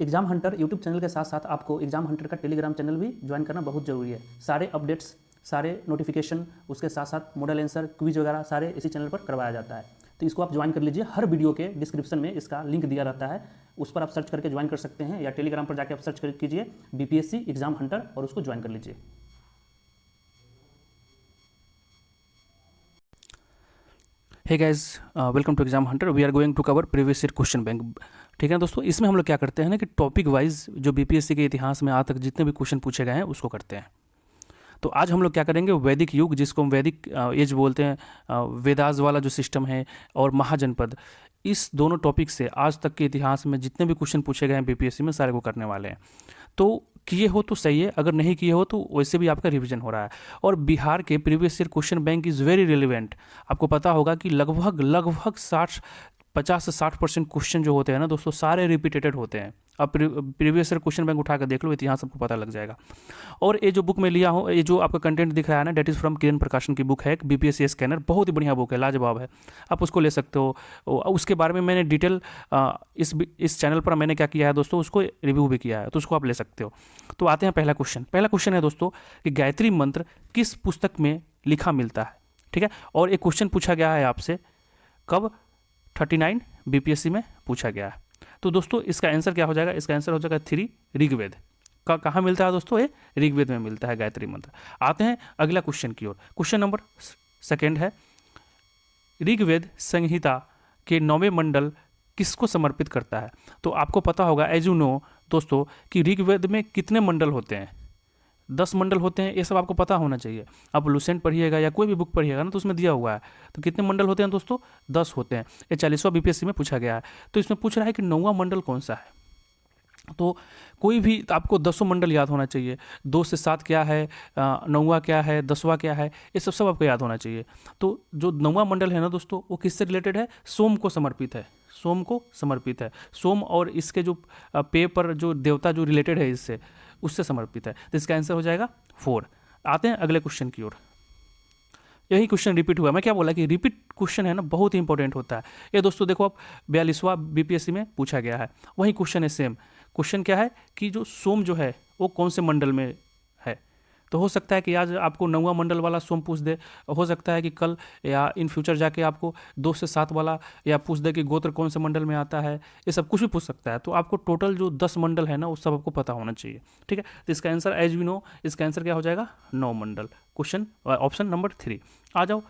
Exam Hunter YouTube channel के साथ साथ आपको एग्जाम हंटर का टेलीग्राम चैनल भी ज्वाइन करना बहुत ज़रूरी है। सारे अपडेट्स, सारे नोटिफिकेशन, उसके साथ साथ मॉडल आंसर, क्विज वगैरह सारे इसी चैनल पर करवाया जाता है। तो इसको आप ज्वाइन कर लीजिए। हर वीडियो के डिस्क्रिप्शन में इसका लिंक दिया रहता है, उस पर आप सर्च करके ज्वाइन कर सकते हैं, या टेलीग्राम पर जाकर आप सर्च कीजिए बीपीएससी एग्जाम हंटर और उसको ज्वाइन कर लीजिए। Hey guys, welcome to exam hunter. We are going to cover previous year question bank. ठीक है दोस्तों, इसमें हम लोग क्या करते हैं ना कि टॉपिक वाइज जो बीपीएससी के इतिहास में आज तक जितने भी क्वेश्चन पूछे गए हैं उसको करते हैं। तो आज हम लोग क्या करेंगे, वैदिक युग जिसको हम वैदिक एज बोलते हैं, वेदास वाला जो सिस्टम है, और महाजनपद, इस दोनों टॉपिक से आज तक के इतिहास में जितने भी क्वेश्चन पूछे गए हैं बीपीएससी में सारे को करने वाले हैं। तो किए हो तो सही है, अगर नहीं किए हो तो वैसे भी आपका रिवीजन हो रहा है। और बिहार के previous year question bank is very relevant. आपको पता होगा कि लगभग 50 से 60% क्वेश्चन जो होते हैं ना दोस्तों, सारे रिपीटेड होते हैं। अब प्रीवियस ईयर क्वेश्चन बैंक उठा कर देख लो, इतिहास आपको पता लग जाएगा। और ये जो बुक में लिया हूँ, ये जो आपका कंटेंट दिख रहा है ना, डेट इज़ फ्रॉम किरण प्रकाशन की बुक है, एक बीपीएससी स्कैनर, बहुत ही बढ़िया बुक है, लाजवाब है, आप उसको ले सकते हो। उसके बारे में मैंने डिटेल इस चैनल पर मैंने क्या किया है दोस्तों, उसको रिव्यू भी किया है, तो उसको आप ले सकते हो। तो आते हैं पहला क्वेश्चन है दोस्तों कि गायत्री मंत्र किस पुस्तक में लिखा मिलता है। ठीक है, और एक क्वेश्चन पूछा गया है आपसे, कब 39 बीपीएससी में पूछा गया है। तो दोस्तों इसका आंसर क्या हो जाएगा, इसका आंसर हो जाएगा 3 ऋग्वेद। कहाँ मिलता है दोस्तों, ये ऋग्वेद में मिलता है गायत्री मंत्र। आते हैं अगला क्वेश्चन की ओर। क्वेश्चन नंबर 2 है, ऋग्वेद संहिता के 9वें मंडल किसको समर्पित करता है। तो आपको पता होगा एज यू नो दोस्तों कि ऋग्वेद में कितने मंडल होते हैं, 10 मंडल होते हैं, ये सब आपको पता होना चाहिए। आप लुसेंट पढ़िएगा या कोई भी बुक पढ़िएगा ना, तो उसमें दिया हुआ है। तो कितने मंडल होते हैं दोस्तों, 10 होते हैं। ये 40वां बीपीएससी में पूछा गया है। तो इसमें पूछ रहा है कि 9वां मंडल कौन सा है। तो कोई भी आपको 10 मंडल याद होना चाहिए। 2 से 7 क्या है, 9वां क्या है, 10वां क्या है, ये सब आपको याद होना चाहिए। तो जो 9वां मंडल है ना दोस्तों, वो किससे रिलेटेड है, सोम को समर्पित है। सोम को समर्पित है, सोम और इसके जो पेय पर जो देवता जो रिलेटेड है इससे, उससे समर्पित है। तो इसका आंसर हो जाएगा 4। आते हैं अगले क्वेश्चन की ओर। यही क्वेश्चन रिपीट हुआ, मैं क्या बोला कि रिपीट क्वेश्चन है ना, बहुत ही इंपॉर्टेंट होता है ये दोस्तों। देखो अब 42वां बीपीएससी में पूछा गया है, वही क्वेश्चन है सेम। क्वेश्चन क्या है कि जो सोम जो है वो कौन से मंडल में है। तो हो सकता है कि आज आपको 9वां मंडल वाला सोम पूछ दे, हो सकता है कि कल या इन फ्यूचर जाके आपको 2 से 7 वाला या पूछ दे कि गोत्र कौन से मंडल में आता है, ये सब कुछ भी पूछ सकता है। तो आपको टोटल जो 10 मंडल है ना, वो सब आपको पता होना चाहिए। ठीक है, तो इसका आंसर एज वी नो, इसका आंसर क्या हो जाएगा, 9 मंडल। Question option number 3। आ जाओ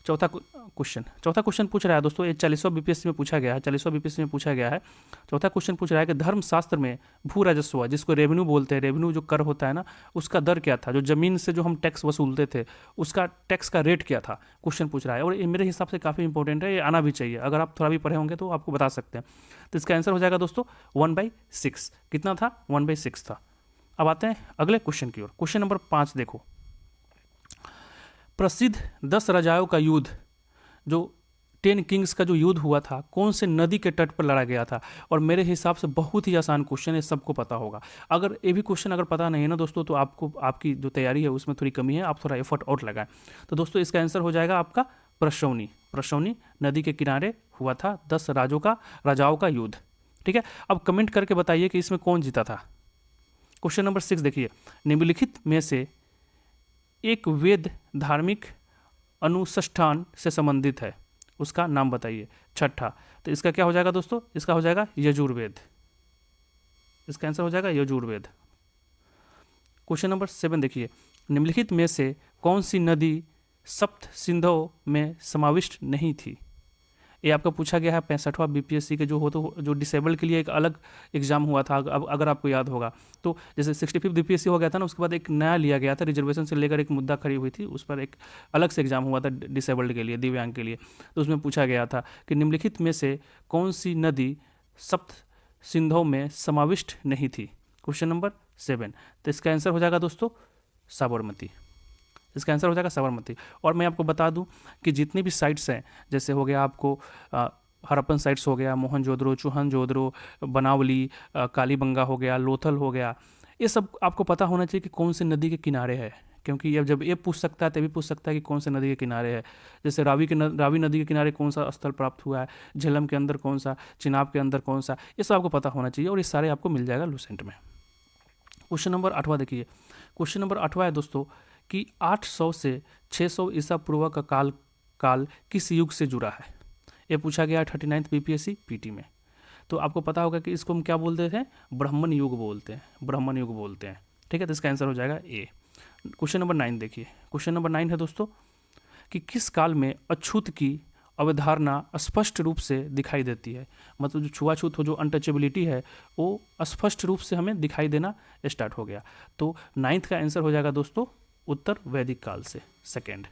चौथा क्वेश्चन पूछ रहा है दोस्तों, ये 40वां बीपीएससी में पूछा गया है, 40वां बीपीएससी में पूछा गया है। चौथा क्वेश्चन पूछ रहा है कि धर्मशास्त्र में भू राजस्व, जिसको रेवेन्यू बोलते हैं, रेवेन्यू जो कर होता है ना, उसका दर क्या था। जो जमीन से जो हम टैक्स वसूलते थे, उसका टैक्स का रेट क्या था, क्वेश्चन पूछ रहा है। और ये मेरे हिसाब से काफ़ी इंपॉर्टेंट है, ये आना भी चाहिए। अगर आप थोड़ा भी पढ़े होंगे तो आपको बता सकते हैं। तो इसका आंसर हो जाएगा दोस्तों 1/6। कितना था, 1/6 था। अब आते हैं अगले क्वेश्चन की ओर। क्वेश्चन नंबर 5 देखो, प्रसिद्ध 10 राजाओं का युद्ध, जो 10 किंग्स का जो युद्ध हुआ था, कौन से नदी के तट पर लड़ा गया था। और मेरे हिसाब से बहुत ही आसान क्वेश्चन है, सबको पता होगा। अगर ये भी क्वेश्चन अगर पता नहीं है ना दोस्तों, तो आपको आपकी जो तैयारी है उसमें थोड़ी कमी है, आप थोड़ा एफर्ट और लगाएं। तो दोस्तों इसका आंसर हो जाएगा आपका प्रशौनी नदी के किनारे हुआ था 10 राजाओं का युद्ध। ठीक है, अब कमेंट करके बताइए कि इसमें कौन जीता था। क्वेश्चन नंबर 6 देखिए, निम्नलिखित में से एक वेद धार्मिक अनुष्ठान से संबंधित है, उसका नाम बताइए। 6, तो इसका क्या हो जाएगा दोस्तों, इसका हो जाएगा यजुर्वेद। इसका आंसर हो जाएगा यजुर्वेद। क्वेश्चन नंबर 7 देखिए, निम्नलिखित में से कौन सी नदी सप्त सिंधों में समाविष्ट नहीं थी। ये आपका पूछा गया है 65वां बीपीएससी के जो डिसेबल्ड के लिए एक अलग एग्जाम हुआ था। अगर आपको याद होगा तो जैसे 65 बीपीएससी हो गया था ना, उसके बाद एक नया लिया गया था, रिजर्वेशन से लेकर एक मुद्दा खड़ी हुई थी, उस पर एक अलग से एग्जाम हुआ था डिसेबल्ड के लिए, दिव्यांग के लिए। तो उसमें पूछा गया था कि निम्नलिखित में से कौन सी नदी सप्त सिंधों में समाविष्ट नहीं थी। क्वेश्चन नंबर 7, तो इसका आंसर हो जाएगा दोस्तों साबरमती। इसका आंसर हो जाएगा साबरमती। और मैं आपको बता दूं कि जितनी भी साइट्स हैं, जैसे हो गया आपको हड़प्पन साइट्स हो गया, मोहनजोदड़ो, चूहनजोदड़ो, बनावली, कालीबंगा हो गया, लोथल हो गया, ये सब आपको पता होना चाहिए कि कौन सी नदी के किनारे है, क्योंकि अब जब ये पूछ सकता है तभी पूछ सकता है कि कौन से नदी के किनारे है। जैसे रावी नदी के किनारे कौन सा स्थल प्राप्त हुआ है, झेलम के अंदर कौन सा, चिनाब के अंदर कौन सा, ये सब आपको पता होना चाहिए और ये सारे आपको मिल जाएगा लूसेंट में। क्वेश्चन नंबर 8वां देखिए। क्वेश्चन नंबर 8वां है दोस्तों कि 800 से 600 ईसा पूर्व का काल किस युग से जुड़ा है। ये पूछा गया 39th बीपीएससी पीटी में। तो आपको पता होगा कि इसको हम क्या बोलते थे, ब्राह्मण युग बोलते हैं, ब्राह्मण युग बोलते हैं। ठीक है, तो इसका आंसर हो जाएगा ए। क्वेश्चन नंबर 9 देखिए। क्वेश्चन नंबर 9 है दोस्तों कि किस काल में अछूत की अवधारणा स्पष्ट रूप से दिखाई देती है। मतलब जो छुआछूत हो, जो अनटचेबिलिटी है, वो स्पष्ट रूप से हमें दिखाई देना स्टार्ट हो गया। तो 9th का आंसर हो जाएगा दोस्तों उत्तर वैदिक काल से, सेकेंड।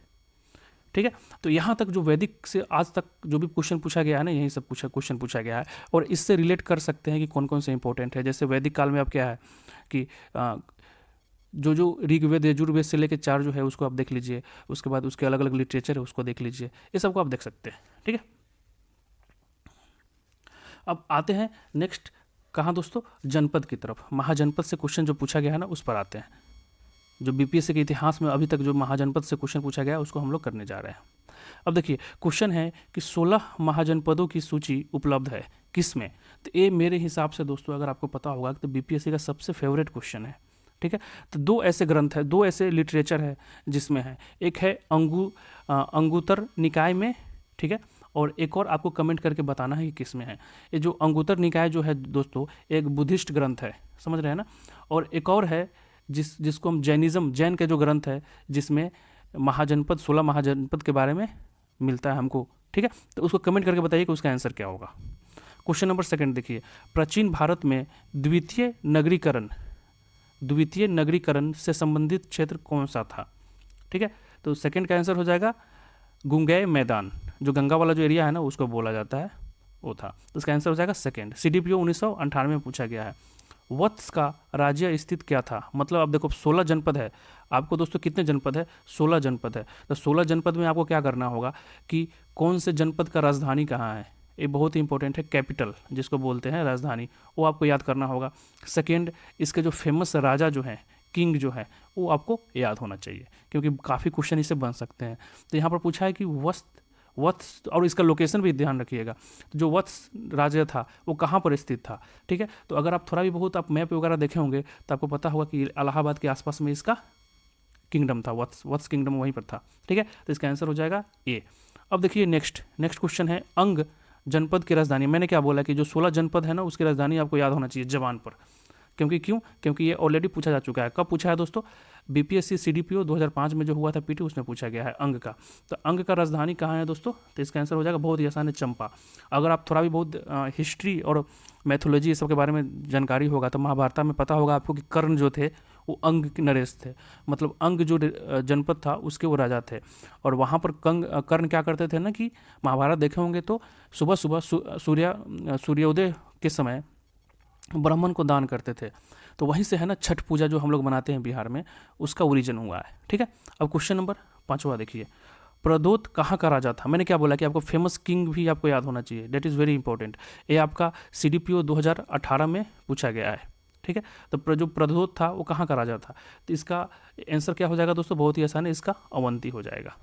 ठीक है, तो यहाँ तक जो वैदिक से आज तक जो भी क्वेश्चन पूछा गया है ना, यही सब क्वेश्चन पूछा गया है और इससे रिलेट कर सकते हैं कि कौन कौन से इंपॉर्टेंट है। जैसे वैदिक काल में अब क्या है कि जो ऋग्वेद यजुर्वेद से लेकर 4 जो है उसको आप देख लीजिए, उसके बाद उसके अलग अलग लिटरेचर है उसको देख लीजिए, ये सबको आप देख सकते हैं। ठीक है, अब आते हैं नेक्स्ट कहाँ दोस्तों, जनपद की तरफ। महाजनपद से क्वेश्चन जो पूछा गया है ना उस पर आते हैं। जो बीपीएससी के इतिहास में अभी तक जो महाजनपद से क्वेश्चन पूछा गया है उसको हम लोग करने जा रहे हैं। अब देखिए क्वेश्चन है कि 16 महाजनपदों की सूची उपलब्ध है किस में। तो ये मेरे हिसाब से दोस्तों अगर आपको पता होगा तो बीपीएससी का सबसे फेवरेट क्वेश्चन है। ठीक है, तो 2 ऐसे ग्रंथ है, 2 ऐसे लिटरेचर है जिसमें है, एक है अंगुतर निकाय में, ठीक है, और एक और आपको कमेंट करके बताना है कि किस में है। ये जो अंगुतर निकाय जो है दोस्तों एक बुद्धिस्ट ग्रंथ है, समझ रहे हैं ना, और एक और है जिसको हम जैन के जो ग्रंथ है जिसमें महाजनपद 16 महाजनपद के बारे में मिलता है हमको। ठीक है, तो उसको कमेंट करके बताइए कि उसका आंसर क्या होगा। क्वेश्चन नंबर 2 देखिए, प्राचीन भारत में द्वितीय नगरीकरण से संबंधित क्षेत्र कौन सा था। ठीक है, तो सेकंड का आंसर हो जाएगा गुंगेय मैदान, जो गंगा वाला जो एरिया है ना उसको बोला जाता है, वो था। तो इसका आंसर हो जाएगा सेकंड। सीडीपीओ 1998 में पूछा गया है। वत्स का राज्य स्थित क्या था। मतलब आप देखो 16 जनपद है, आपको दोस्तों कितने जनपद है, 16 जनपद है। तो 16 जनपद में आपको क्या करना होगा कि कौन से जनपद का राजधानी कहाँ है, ये बहुत ही इंपॉर्टेंट है। कैपिटल जिसको बोलते हैं राजधानी, वो आपको याद करना होगा। सेकेंड, इसके जो फेमस राजा जो हैं, किंग जो है, वो आपको याद होना चाहिए क्योंकि काफ़ी क्वेश्चन इससे बन सकते हैं। तो यहाँ पर पूछा है कि वत्स और इसका लोकेशन भी ध्यान रखिएगा। तो जो वत्स राज्य था वो कहाँ पर स्थित था। ठीक है, तो अगर आप थोड़ा भी बहुत आप मैप वगैरह देखे होंगे तो आपको पता होगा कि इलाहाबाद के आसपास में इसका किंगडम था, वत्स किंगडम वहीं पर था। ठीक है, तो इसका आंसर हो जाएगा ए। अब देखिए नेक्स्ट क्वेश्चन है, अंग जनपद की राजधानी। मैंने क्या बोला कि जो 16 जनपद है ना उसकी राजधानी आपको याद होना चाहिए जवान पर। क्योंकि ये ऑलरेडी पूछा जा चुका है। कब पूछा है दोस्तों, बीपीएससी सीडीपीओ 2005 में जो हुआ था पीटी, उसमें पूछा गया है अंग का। तो अंग का राजधानी कहाँ है दोस्तों, तो इसका आंसर हो जाएगा बहुत ही आसान है, चंपा। अगर आप थोड़ा भी बहुत हिस्ट्री और मैथोलॉजी ये सब के बारे में जानकारी होगा तो महाभारत में पता होगा आपको कि कर्ण जो थे वो अंग के नरेश थे। मतलब अंग जो जनपद था उसके वो राजा थे। और वहाँ पर कर्ण क्या करते थे ना कि महाभारत देखे होंगे तो सुबह सुबह सूर्योदय के समय ब्राह्मण को दान करते थे। तो वहीं से है ना छठ पूजा जो हम लोग मनाते हैं बिहार में, उसका ओरिजिन हुआ है। ठीक है, अब क्वेश्चन नंबर 5वां देखिए, प्रदोत कहाँ का राजा था। मैंने क्या बोला कि आपको फेमस किंग भी आपको याद होना चाहिए, डेट इज़ वेरी इंपॉर्टेंट। ये आपका सीडीपीओ 2018 में पूछा गया है। ठीक है, तो जो प्रदोत था वो कहाँ का राजा था। तो इसका आंसर क्या हो जाएगा दोस्तों, बहुत ही आसान है, इसका अवंती हो जाएगा।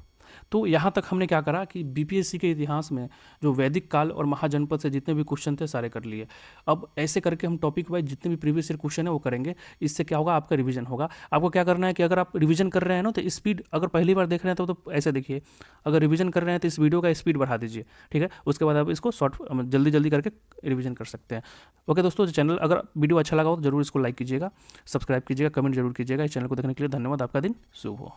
तो यहाँ तक हमने क्या करा कि बीपीएससी के इतिहास में जो वैदिक काल और महाजनपद से जितने भी क्वेश्चन थे सारे कर लिए। अब ऐसे करके हम टॉपिक वाइज जितने भी प्रीवियस ईयर क्वेश्चन है वो करेंगे। इससे क्या होगा, आपका रिवीजन होगा। आपको क्या करना है कि अगर आप रिवीजन कर रहे हैं ना तो स्पीड, अगर पहली बार देख रहे हैं तो ऐसे देखिए, अगर रिवीजन कर रहे हैं तो इस वीडियो का स्पीड बढ़ा दीजिए। ठीक है, उसके बाद आप इसको जल्दी करके रिवीजन कर सकते हैं। ओके दोस्तों, चैनल अगर वीडियो अच्छा लगा हो तो जरूर इसको लाइक कीजिएगा, सब्सक्राइब कीजिएगा, कमेंट जरूर कीजिएगा। इस चैनल को देखने के लिए धन्यवाद। आपका दिन शुभ हो।